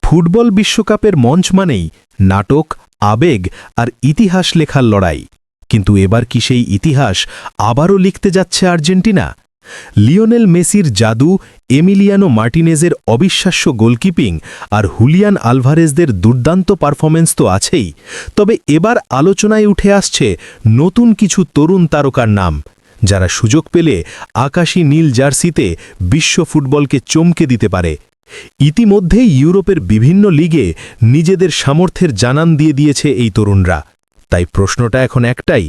Football বিশ্বকাপের মঞ্চ মানেই নাটক, আবেগ আর ইতিহাস লেখার লড়াই। কিন্তু এবার কি সেই ইতিহাস আবারও লিখতে যাচ্ছে আর্জেন্টিনা? লিওনেল মেসির জাদু, এমিলিয়ানো মার্টিনেজের অবিশ্বাস্য গোলকিপিং আর হুলিয়ান আলভারেজদের দুর্দান্ত পারফরমেন্স তো আছেই, তবে এবার আলোচনায় উঠে আসছে নতুন কিছু তরুণ তারকার নাম, যারা সুযোগ পেলে আকাশী নীল জার্সিতে বিশ্ব ফুটবলকে চমকে দিতে পারে। ইতিমধ্যেই ইউরোপের বিভিন্ন লিগে নিজেদের সামর্থ্যের জানান দিয়ে দিয়েছে এই তরুণরা। তাই প্রশ্নটা এখন একটাই,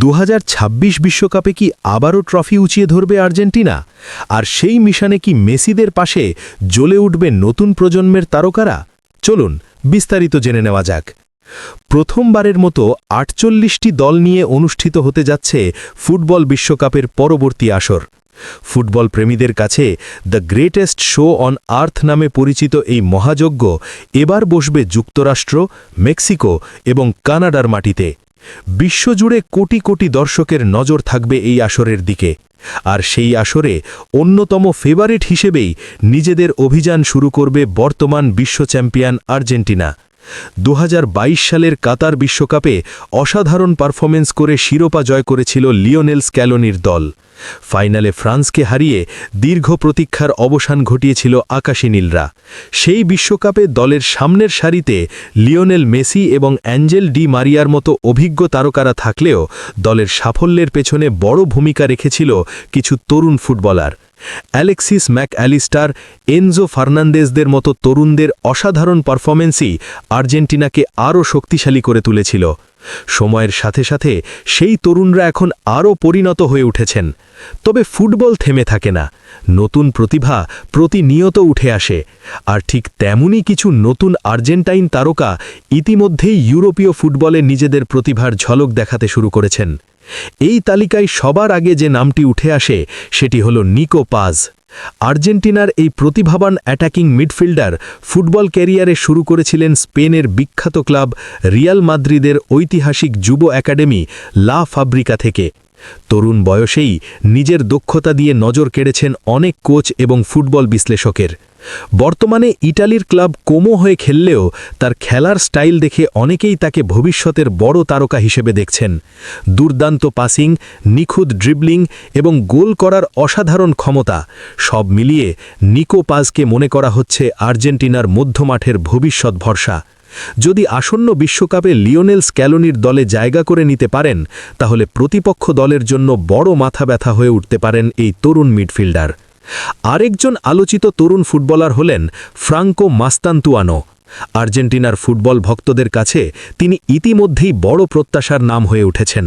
2026 বিশ্বকাপে কি আবারও ট্রফি উঁচিয়ে ধরবে আর্জেন্টিনা? আর সেই মিশনে কি মেসিদের পাশে জ্বলে উঠবে নতুন প্রজন্মের তারকারা? চলুন বিস্তারিত জেনে নেওয়া যাক। প্রথমবারের মতো 48টি দল নিয়ে অনুষ্ঠিত হতে যাচ্ছে ফুটবল বিশ্বকাপের পরবর্তী আসর। ফুটবল প্রেমীদের কাছে the greatest show on earth নামে পরিচিত এই মহাযজ্ঞ এবার বসবে যুক্তরাষ্ট্র, মেক্সিকো এবং কানাডার মাটিতে। বিশ্বজুড়ে কোটি কোটি দর্শকের নজর থাকবে এই আসরের দিকে। আর সেই আসরে অন্যতম ফেভারিট হিসেবেই নিজেদের অভিযান শুরু করবে বর্তমান বিশ্ব চ্যাম্পিয়ন আর্জেন্টিনা। 2022 সালের কাতার বিশ্বকাপে অসাধারণ পারফরমেন্স করে শিরোপা জয় করেছিল লিওনেল স্ক্যালোনির দল। ফাইনালে ফ্রান্সকে হারিয়ে দীর্ঘ প্রতীক্ষার অবসান ঘটিয়েছিল আকাশী নীলরা। সেই বিশ্বকাপে দলের সামনের সারিতে লিওনেল মেসি এবং অ্যাঞ্জেল ডি মারিয়ার মতো অভিজ্ঞ তারকারা থাকলেও দলের সাফল্যের পেছনে বড় ভূমিকা রেখেছিল কিছু তরুণ ফুটবলার। অ্যালেক্সিস ম্যাকঅ্যালিস্টার, এনজো ফার্নান্দেজদের মতো তরুণদের অসাধারণ পারফরমেন্সই আর্জেন্টিনাকে আরও শক্তিশালী করে তুলেছিল। সময়ের সাথে সাথে সেই তরুণরা এখন আরও পরিণত হয়ে উঠেছেন। তবে ফুটবল থেমে থাকে না, নতুন প্রতিভা প্রতিনিয়ত উঠে আসে। আর ঠিক তেমনই কিছু নতুন আর্জেন্টাইন তারকা ইতিমধ্যেই ইউরোপীয় ফুটবলে নিজেদের প্রতিভার ঝলক দেখাতে শুরু করেছেন। এই তালিকায় সবার আগে যে নামটি উঠে আসে সেটি হল নিকো পাজ। আর্জেন্টিনার এই প্রতিভাবান অ্যাটাকিং মিডফিল্ডার ফুটবল ক্যারিয়ারে শুরু করেছিলেন স্পেনের বিখ্যাত ক্লাব রিয়াল মাদ্রিদের ঐতিহাসিক যুব একাডেমি লা ফাব্রিকা থেকে। তরুণ বয়সেই নিজের দক্ষতা দিয়ে নজর কেড়েছেন অনেক কোচ এবং ফুটবল বিশ্লেষকের। বর্তমানে ইটালির ক্লাব কোমো হয়ে খেললেও তার খেলার স্টাইল দেখে অনেকেই তাকে ভবিষ্যতের বড় তারকা হিসেবে দেখছেন। দুর্দান্ত পাসিং, নিখুঁত ড্রিবলিং এবং গোল করার অসাধারণ ক্ষমতা সব মিলিয়ে নিকো পাজকে মনে করা হচ্ছে আর্জেন্টিনার মধ্যমাঠের ভবিষ্যৎ ভরসা। যদি আসন্ন বিশ্বকাপে লিওনেল স্ক্যালোনির দলে জায়গা করে নিতে পারেন, তাহলে প্রতিপক্ষ দলের জন্য বড় মাথা ব্যথা হয়ে উঠতে পারেন এই তরুণ মিডফিল্ডার। আরেকজন আলোচিত তরুণ ফুটবলার হলেন ফ্রাঙ্কো মাস্তান্তুয়ানো। আর্জেন্টিনার ফুটবল ভক্তদের কাছে তিনি ইতিমধ্যেই বড় প্রত্যাশার নাম হয়ে উঠেছেন।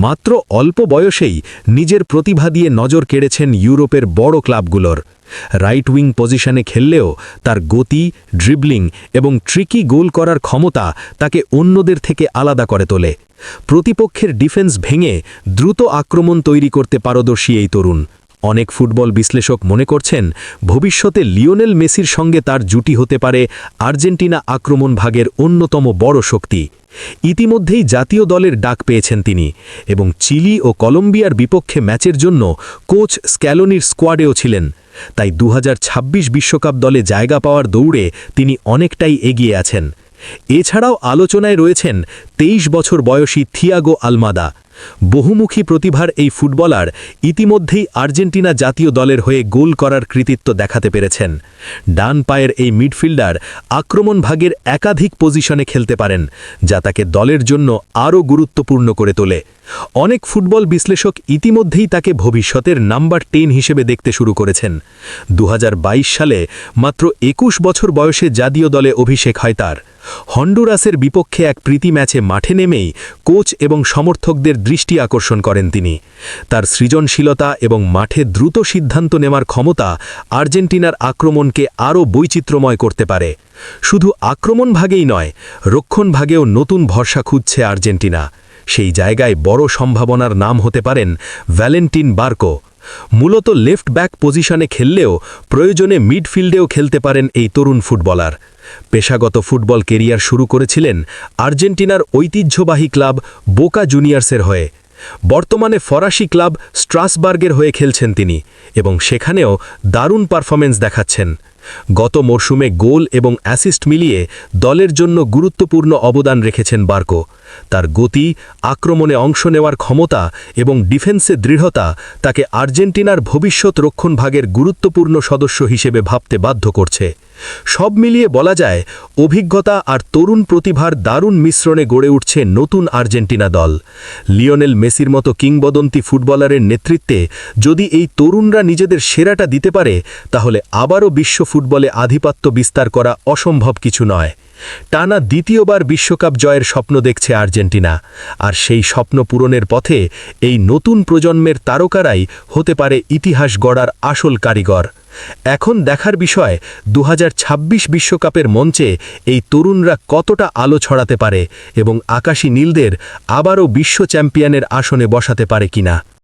মাত্র অল্প বয়সেই নিজের প্রতিভা দিয়ে নজর কেড়েছেন ইউরোপের বড় ক্লাবগুলোর। রাইট উইং পজিশনে খেললেও তার গতি, ড্রিবলিং এবং ট্রিকি গোল করার ক্ষমতা তাকে অন্যদের থেকে আলাদা করে তোলে। প্রতিপক্ষের ডিফেন্স ভেঙে দ্রুত আক্রমণ তৈরি করতে পারদর্শী এই তরুণ। অনেক ফুটবল বিশ্লেষক মনে করছেন ভবিষ্যতে লিওনেল মেসির সঙ্গে তার জুটি হতে পারে আর্জেন্টিনা আক্রমণ ভাগের অন্যতম বড় শক্তি। ইতিমধ্যেই জাতীয় দলের ডাক পেয়েছেন তিনি এবং চিলি ও কলম্বিয়ার বিপক্ষে ম্যাচের জন্য কোচ স্ক্যালোনির স্কোয়াডেও ছিলেন। তাই 2026 বিশ্বকাপ দলে জায়গা পাওয়ার দৌড়ে তিনি অনেকটাই এগিয়ে আছেন। এছাড়াও আলোচনায় রয়েছেন 23 বছর বয়সী থিয়াগো আলমাদা। বহুমুখী প্রতিভার এই ফুটবলার ইতিমধ্যেই আর্জেন্টিনা জাতীয় দলের হয়ে গোল করার কৃতিত্ব দেখাতে পেরেছেন। ডান পায়ের এই মিডফিল্ডার আক্রমণ ভাগের একাধিক পজিশনে খেলতে পারেন, যা তাকে দলের জন্য আরও গুরুত্বপূর্ণ করে তোলে। অনেক ফুটবল বিশ্লেষক ইতিমধ্যেই তাকে ভবিষ্যতের নাম্বার 10 হিসেবে দেখতে শুরু করেছেন। 2022 সালে মাত্র 21 বছর বয়সে জাতীয় দলে অভিষেক হয় তার। হন্ডুরাসের বিপক্ষে এক প্রীতি ম্যাচে মাঠে নেমেই কোচ এবং সমর্থকদের দৃষ্টি আকর্ষণ করেন তিনি। তার সৃজনশীলতা এবং মাঠে দ্রুত সিদ্ধান্ত নেওয়ার ক্ষমতা আর্জেন্টিনার আক্রমণকে আরও বৈচিত্র্যময় করতে পারে। শুধু আক্রমণ ভাগেই নয়, রক্ষণ ভাগেও নতুন ভরসা খুঁজছে আর্জেন্টিনা। সেই জায়গায় বড় সম্ভাবনার নাম হতে পারেন ভ্যালেন্টিন বার্কো। মূলত লেফট ব্যাক পজিশনে খেললেও প্রয়োজনে মিডফিল্ডেও খেলতে পারেন এই তরুণ ফুটবলার। পেশাগত ফুটবল কেরিয়ার শুরু করেছিলেন আর্জেন্টিনার ঐতিহ্যবাহী ক্লাব বোকা জুনিয়র্সের হয়ে। বর্তমানে ফরাসি ক্লাব স্ট্রাসবার্গের হয়ে খেলছেন তিনি এবং সেখানেও দারুণ পারফরমেন্স দেখাচ্ছেন। গত মরশুমে গোল এবং অ্যাসিস্ট মিলিয়ে দলের জন্য গুরুত্বপূর্ণ অবদান রেখেছেন বার্কো। তার গতি, আক্রমণে অংশ নেওয়ার ক্ষমতা এবং ডিফেন্সে দৃঢ়তা তাকে আর্জেন্টিনার ভবিষ্যৎ রক্ষণভাগের গুরুত্বপূর্ণ সদস্য হিসেবে ভাবতে বাধ্য করছে। সব মিলিয়ে বলা যায়, অভিজ্ঞতা আর তরুণ প্রতিভার দারুণ মিশ্রণে গড়ে উঠছে নতুন আর্জেন্টিনা দল। লিওনেল মেসির মতো কিংবদন্তি ফুটবলারের নেতৃত্বে যদি এই তরুণরা নিজেদের সেরাটা দিতে পারে, তাহলে আবারও বিশ্ব ফুটবলে আধিপত্য বিস্তার করা অসম্ভব কিছু নয়। টানা দ্বিতীয়বার বিশ্বকাপ জয়ের স্বপ্ন দেখছে আর্জেন্টিনা, আর সেই স্বপ্ন পূরণের পথে এই নতুন প্রজন্মের তারকারাই হতে পারে ইতিহাস গড়ার আসল কারিগর। এখন দেখার বিষয় 2026 বিশ্বকাপের মঞ্চে এই তরুণরা কতটা আলো ছড়াতে পারে এবং আকাশী নীলদের আবারও বিশ্ব চ্যাম্পিয়নের আসনে বসাতে পারে কিনা।